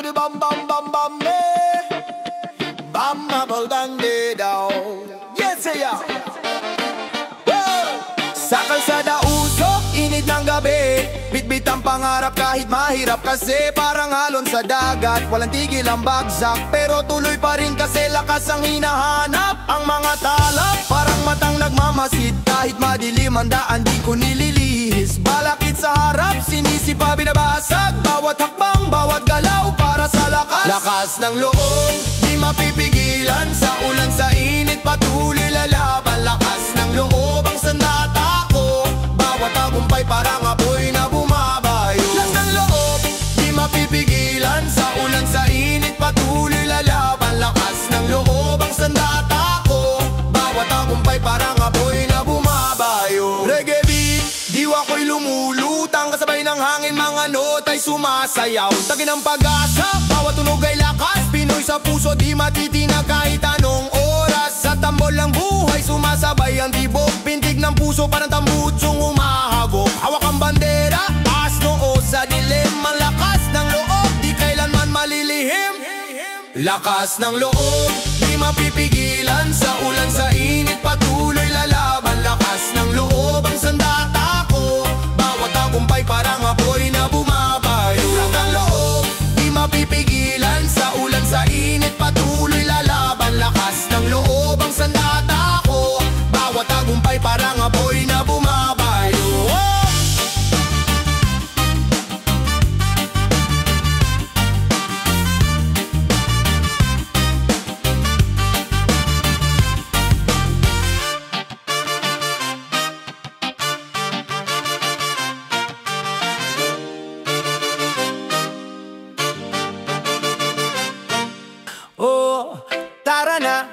bidi bam bam bam bam bam bubble bang daw. Yes ya. Sa kalsada usok, init ng gabi, bitbit ang pangarap kahit mahirap kasi parang alon sa dagat, walang tigil ang bagsak pero tuloy pa rin kasi lakas ang hinahanap. Ang mga talap parang matang nagmamasid, kahit madilim ang daan di ko nililihis. Balakid sa harap, sinisipa binabasag, bawat hakbang, bawat galaw para sa lakas. Lakas ng loob, di mapipigilan, sa ulan sa init patuloy lalaban. Lakas ng loob ang sandata ko, bawat tagumpay parang apoy na bumabayo. Lakas ng loob, di mapipigilan, sa ulan sa init patuloy lalaban. Lakas ng loob ang sandata ko, bawat tagumpay parang apoy na bumabayo. Reggae beat, diwa ko'y lumulutang, kasabay ng hangin mga nota'y sumasayaw. Tagin ang pag-asa, bawat tunog ay lakas, Pinoy sa puso di matitinag kahit anong oras. Sa tambol ng buhay sumasabay ang tibok, pintig ng puso parang tambutsong humahagok. Hawak ang bandera, taas noo sa dilim, ang lakas ng loob di kailanman malilihim. Lakas ng loob, di mapipigilan, sa ulan sa init patuloy lalaban. Lakas ng loob ang sandata ko, bawat tagumpay parang apoy na bumabayo. Lakas ng loob, di mapipigilan, sa ulan sa init patuloy lalaban. Lakas ng loob ang sandata ko, bawat tagumpay parang apoy na bumabayo. Oh, tara na,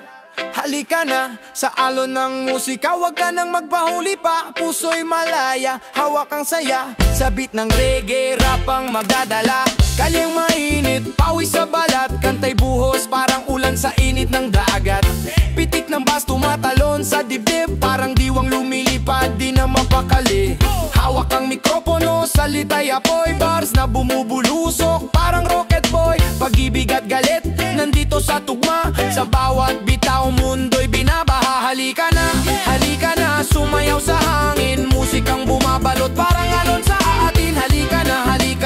halika na, sa alon ng musika, wag ka nang magpahuli pa. Puso'y malaya, hawak ang saya, sa beat ng reggae, rap ang magdadala. Kalyang mainit, pawis sa balat, kantay buhos parang ulan sa init ng dagat. Pitik ng bass tumatalon sa dibdib, parang diwang lumilipad, di na mapakali. Hawak ang mikropono, salita'y apoy, bars na bumubulusok, parang rocket boy. Pag-ibig at galit, nandito sa tugma, sa bawat bitaw mundo'y binabaha. Halika na, sumayaw sa hangin, musikang bumabalot parang alon sa atin. Halika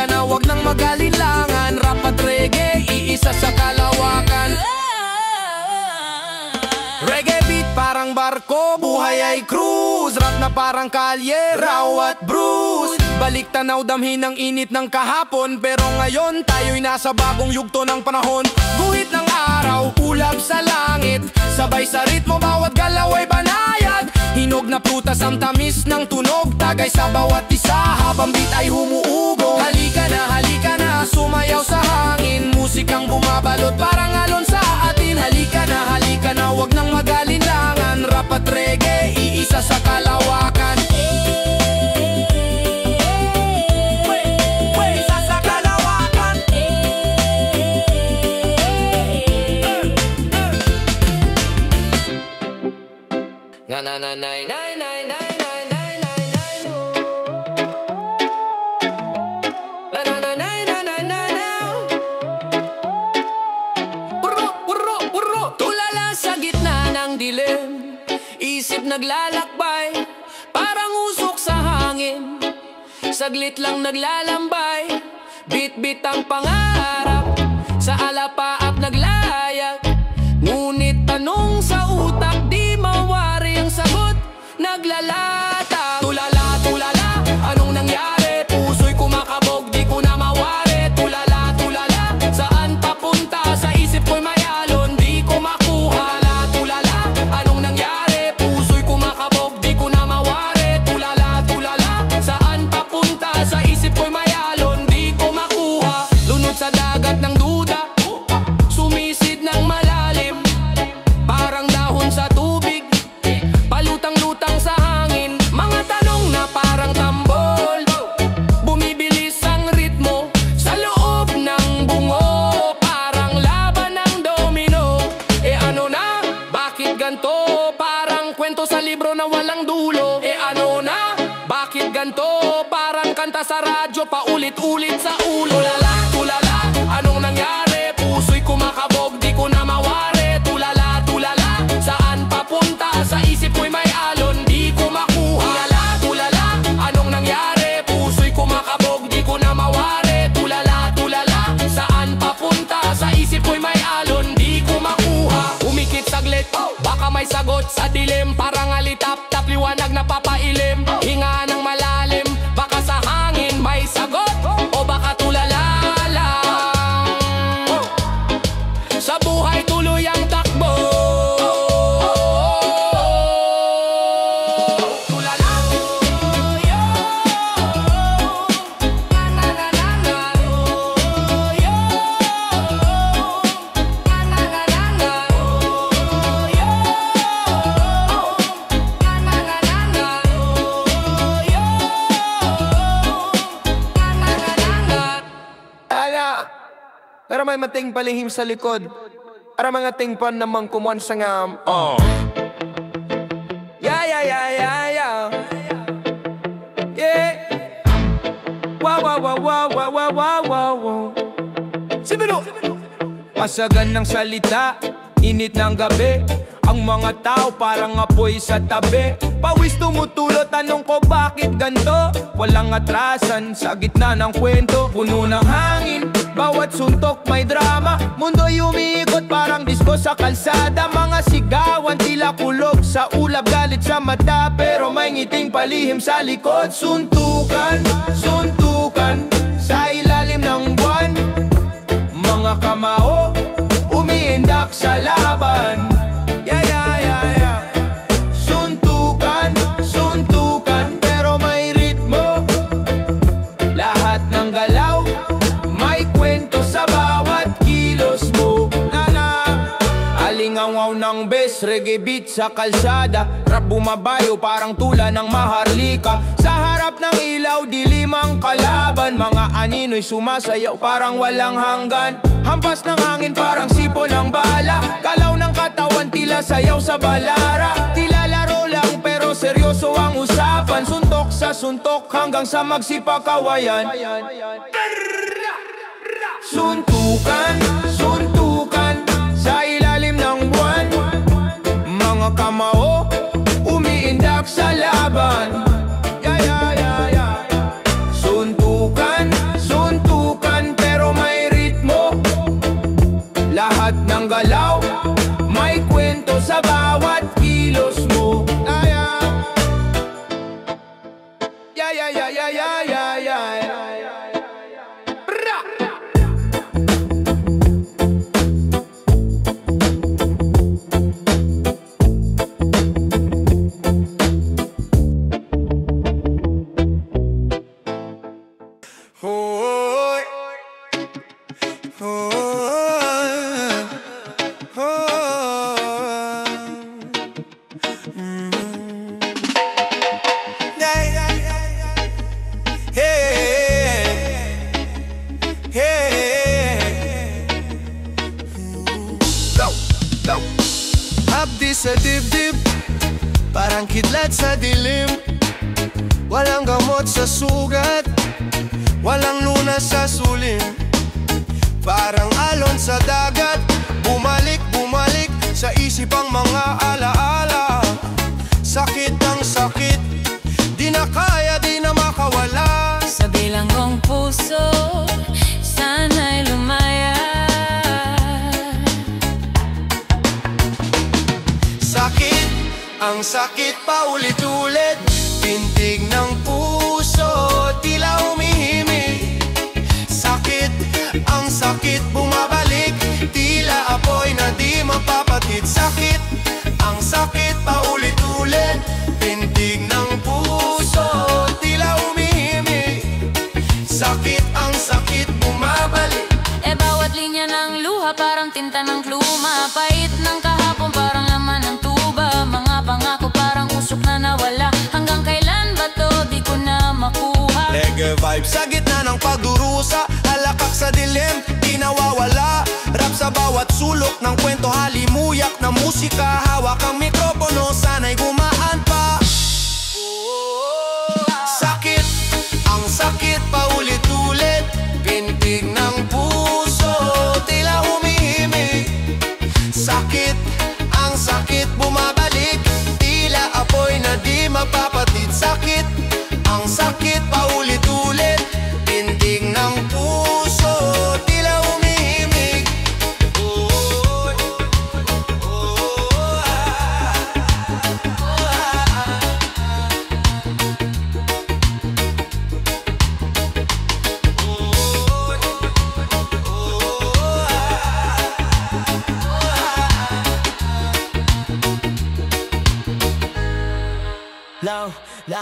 na, wag nang magalinlangan, rap at reggae, iisa sa kalawakan. Reggae beat parang barko, buhay ay cruise, rap na parang kalye, raw at Bruce. Balik tanaw, damhin ang init ng kahapon, pero ngayon tayo'y nasa bagong yugto ng panahon. Guhit ng araw, ulap sa langit, sabay sa ritmo, bawat galaw ay banayad. Hinog na prutas ang tamis ng tunog, tagay sa bawat isa habang beat ay humuugong. Halika na, sumayaw sa hangin, musikang bumabalot parang alon sa atin. Halika na, wag nang magalinlangan, rap at reggae, iisa sa kalawakan. Na na na na na na na na na na na na na na na na na. Puro tulala sa gitna ng dilim, isip naglalakbay, parang usok sa hangin, saglit lang naglalambay. Bit-bit ang pangarap, sa alapa at naglayag, ngunit tanong sa utak di mawari ang sagot, naglalata. Tulala, anong nangyari? Puso'y kumakabog, di ko na mawari. Tulala, saan papunta? Sa isip ko'y may alon, di ko makuha. Tulala, anong nangyari? Puso'y kumakabog, di ko na mawari. Tulala, saan papunta? Sa isip ko'y may alon, di ko makuha. Lunod sa dagat ng duda, sumisid ng malalim, parang dahon sa tubig, palutang-lutang sa hangin. Mga tanong na parang tambol, bumibilis ang ritmo sa loob ng bungo, parang laban ng domino. Ano na? Bakit ganto? Parang kwento sa libro na walang dulo. Ano na? Bakit ganto? Parang kanta sa radyo, paulit-ulit sa ulo. Tulala, Anong nangyari? Puso'y kumakabog, di ko na mawari. Tulala, tulala, saan papunta? Sa isip ko'y may alon, di ko makuha. Tulala, tulala, anong nangyari? Puso'y kumakabog, di ko na mawari. Tulala, tulala, saan papunta? Sa isip ko'y may alon, di ko makuha. Umikit saglit, baka may sagot sa dilim. Parang alitap-tap, liwanag na papailim. Hinga ng malalim, baka sa hangin may sagot. O baka tulala lang, sa buhay tuloy ang takbo. Tulala, para may mating palihim sa likod, para mga tingpan namang kumuan sa ngam. Yeah, yeah, yeah, yeah, yeah. Yeah. Wow, wow, wow, wow, wow, wow, wow, wow. Sibiro! Masagan ng salita, init ng gabi. Ang mga tao parang apoy sa tabi. Pawis tumutulot, tanong ko bakit ganto? Walang atrasan sa gitna ng kwento. Puno ng hangin, bawat suntok may drama. Mundo'y umiikot parang disko sa kalsada. Mga sigawan tila kulog sa ulap, galit sa mata, pero may ngiting palihim sa likod. Suntukan, suntukan sa ilalim ng buwan. Mga kamao umiindak sa laban. Yeah, yeah, yeah, yeah. Suntukan, suntukan, pero may ritmo. Lahat ng galaw may kwento sa bawat kilos mo. Alingaw ng bes, reggae beat sa kalsada. Rap bumabayo parang tula ng maharlika. Sa harap ng ilaw, dilim ang kalaban. Mga anino'y sumasayaw parang walang hanggan. Hampas ng hangin parang sipon ng bala. Galaw ng katawan tila sayaw sa balara. Tila laro lang pero seryoso ang usapan. Suntok sa suntok hanggang sa magsipakawayan. Suntukan, suntukan sa ilalim ng buwan. Mga kamao umiindak sa laban. Yeah, yeah, yeah, yeah. Suntukan, suntukan, pero may ritmo. Lahat ng galaw may kwento sa bawat kilos mo. Yeah, yeah, yeah, yeah, yeah, yeah, yeah, yeah. Abdi sa dibdib, parang kidlat sa dilim. Walang gamot sa sugat, walang lunas sa sulim. Parang alon sa dagat, bumalik, bumalik sa isip ang mga alaala. Sakit ang sakit, di na kaya, di na makawala. Sa bilanggong puso, sana'y lumaya. Sakit, ang sakit paulit-ulit. Pintig ng puso, tila umihimik. Sakit, ang sakit bumabalik. Tila apoy na di mapapatid. Sakit, ang sakit paulit-ulit. Pintig ng puso, tila umihimik. Sakit, ang sakit bumabalik. Bawat linya ng luha parang tinta ng kluma. Pait ng kahapon parang laman ng tuba. Mga pangako parang usok na nawala. Hanggang kailan ba to di ko na makuha? Reggae vibe sa gitna ng pagdurusa. Halakak sa dilim, di nawawala. Rap sa bawat sulok ng kwento. Halimuyak na musika. Hawak ang mikropono, sana'y gumaan pa. Sakit, ang sakit paulit-ulit. Pintig ng puso,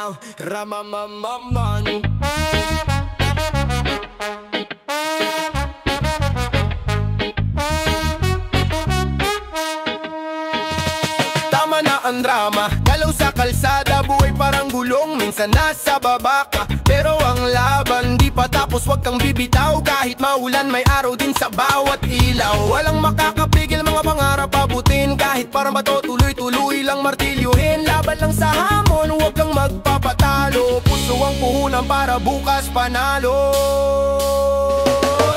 Now, Ramamamamanu. Tama na ang drama, galaw sa kalsada, buhay parang gulong, minsan nasa baba ka. Pero ang laban di pa tapos, wag kang bibitaw. Kahit maulan may araw din sa bawat ilaw. Walang makakapigil mga pangarap abutin. Kahit parang bato tuloy-tuloy lang martilyuhin. Laban lang sa hamon, wag kang magpapatalo. Puso ang puhunan para bukas panalo.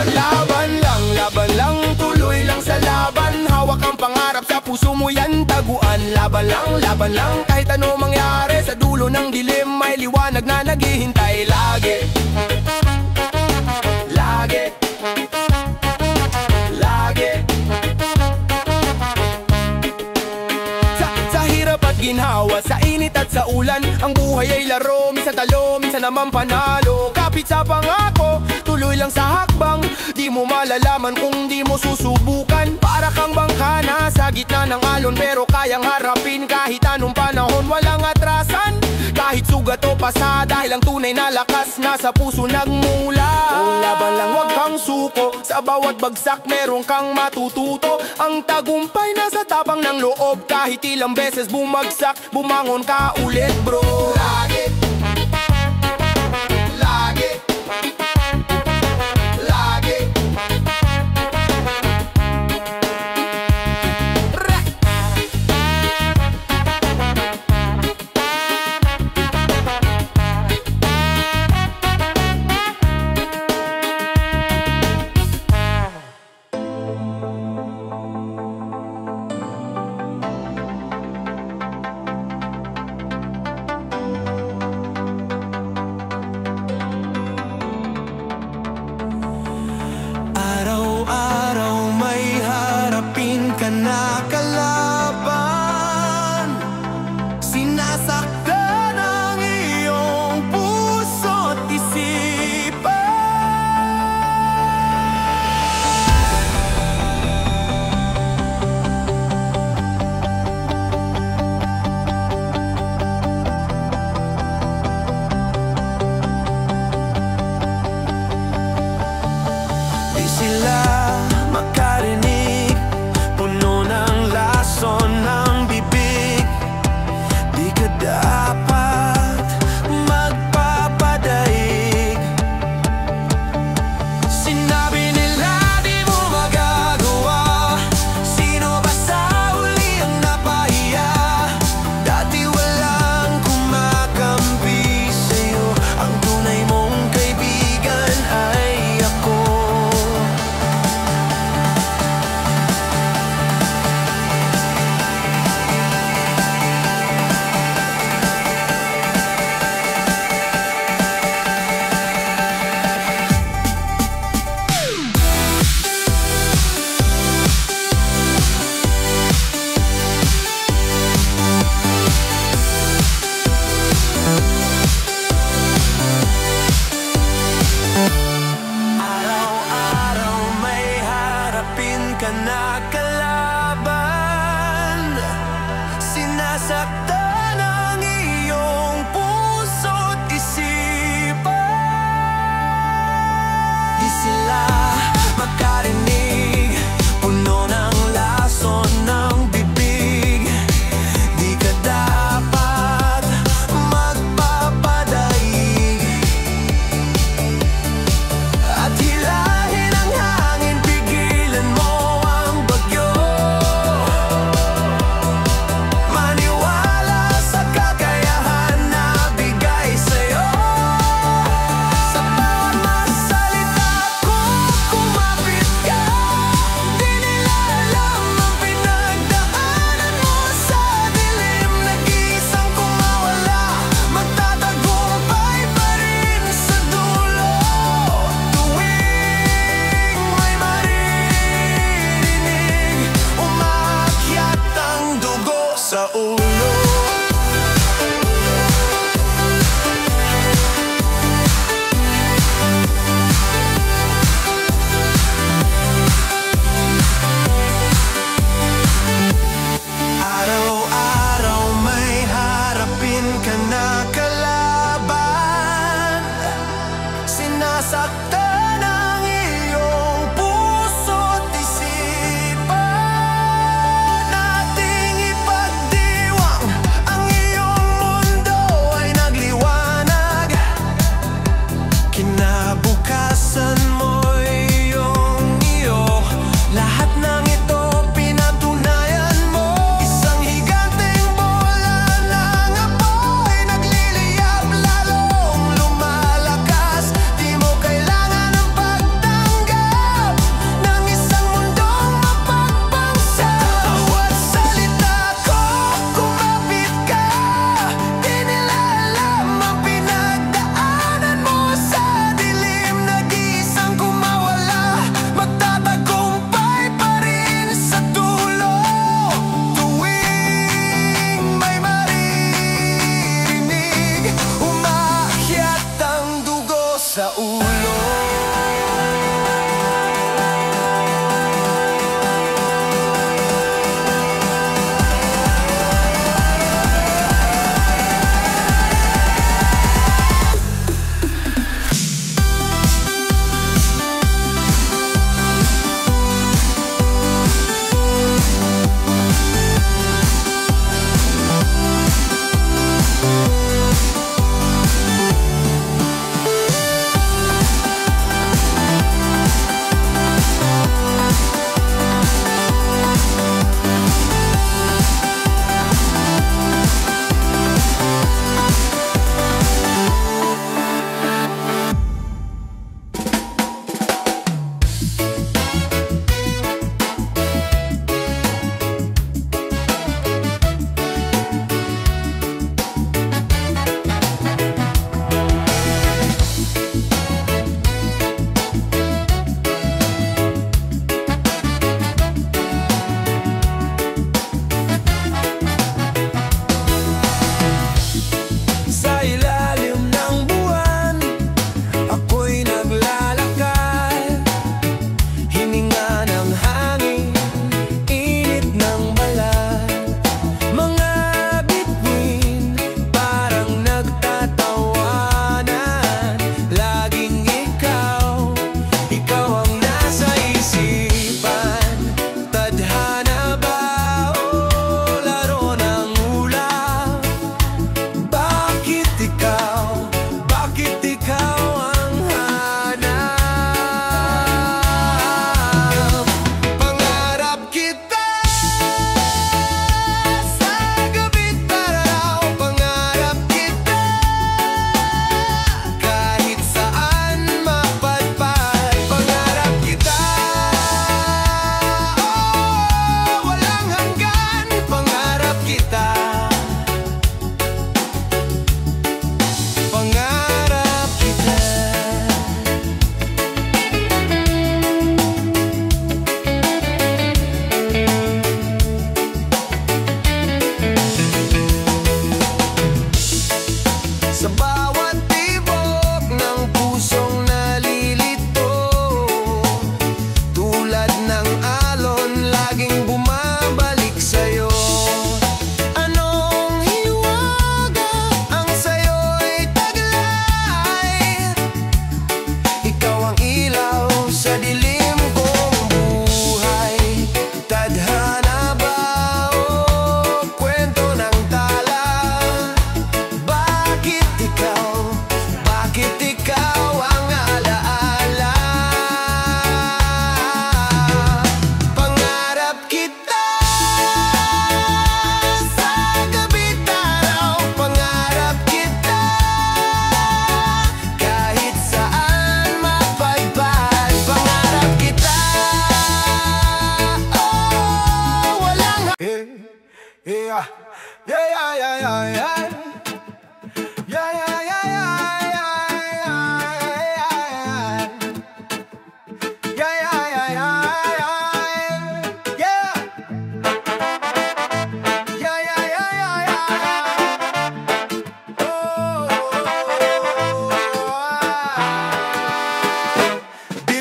Laban lang, tuloy lang sa laban. Hawak ang pangarap sa puso mo yan taguan. Laban lang, kahit ano mangyari. Sa dulo ng dilim may liwanag na naghihintay. Lagi Sa hirap at ginhawa, sa init at sa ulan, ang buhay ay laro, minsan talo, minsan naman panalo. Kapit sa pangako, tuloy lang sa hakbang. Di mo malalaman kung di mo susubukan. Para kang bangka na sa gitna ng alon, pero kayang harapin kahit anong panahon. Walang atrasan, kahit sugat o pasa, dahil ang tunay na lakas nasa puso nagmula. Laban lang, wag kang suko, sa bawat bagsak meron kang matututo. Ang tagumpay nasa tapang ng loob, kahit ilang beses bumagsak, bumangon ka ulit bro. Lagi na kalaban, sinasaktan ang iyong puso't isipan. Di sila makarinig, puno ng lason ng bibig. Di ka dapat magpapadaig. Sinabi nila di mo magagawa. Sino ba sa huli ang napahiya? Dati walang kumakampi sa'yo. Ang tunay mong kaibigan ay ako.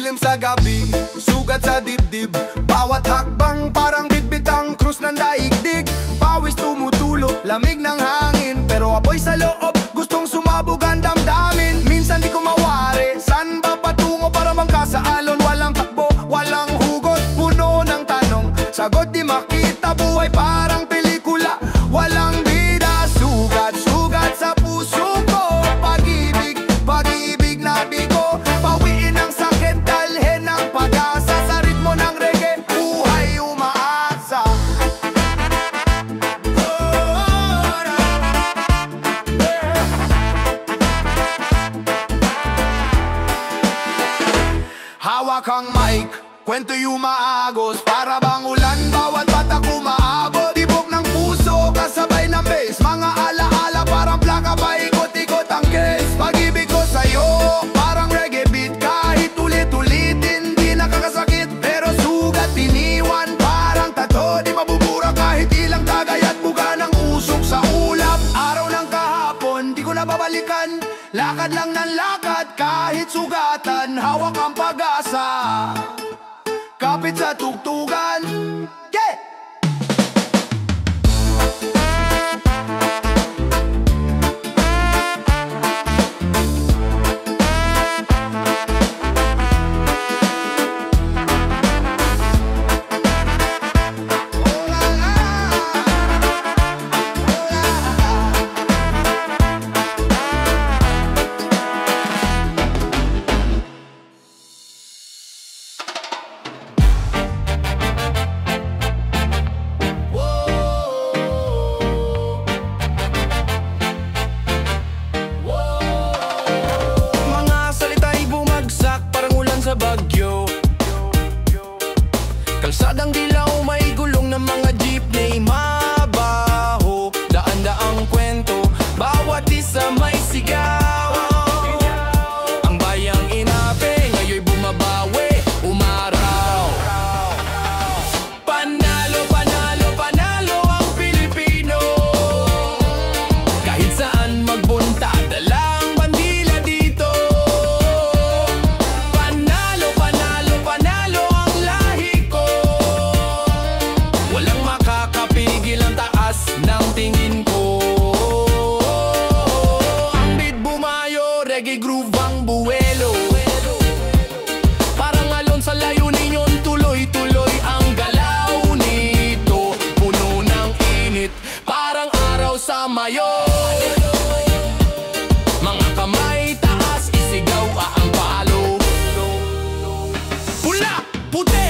dilim sa gabi, sugat sa dibdib. Bawat hakbang parang bitbitang krus ng daigdig. Pawis tumutulo, lamig ng hangin, pero apoy sa loob, gustong sumabog ang damdamin. Minsan di ko mawari, san ba patungo para mangka sa alon? Walang takbo, walang hugot, puno ng tanong, sagot di makita. Buhay parang pelikula, walang bida. Sugat, sugat sa puso ko, pag-ibig, pag-ibig na bigo. Pawiin ang sakit, dalhin ang pag-asa. Sa ritmo ng reggae, buhay umaasa. Hawak ang mic, kwento yung maagos, para bang ulan, bawat bata kumaabot. Tibok ng puso, kasabay ng bass, mga alaala parang plaka, paikot-ikot ang case. Pag-ibig ko sa'yo, parang reggae beat, kahit ulit-ulitin, di nakakasakit, pero sugat iniwan, parang tato, di mabubura kahit ilang tagay at buga ng usok sa ulap. Araw ng kahapon, di ko nababalikan, lakad lang ng lakad, kahit sugatan, hawak ang pag-asa, kapit sa tugtugan. Yeah! Sa bagyo, kalsadang dilaw, may gulong ng mga jeepney, mabaho, daan-daang kwento, bawat isa may sigaw. Ang bayang inape, ngayon bumabawi, umaraw. Panalo, panalo, panalo ang Pilipino, kahit saan magbunta, dalang bandila dito. Ng tingin ko, ang beat bumayo, reggae groove ang buwelo. Parang alon sa layunin yun, tuloy-tuloy ang galaw nito. Puno ng init, parang araw sa mayo. Mga kamay taas, isigaw ang palo. Pula, puti,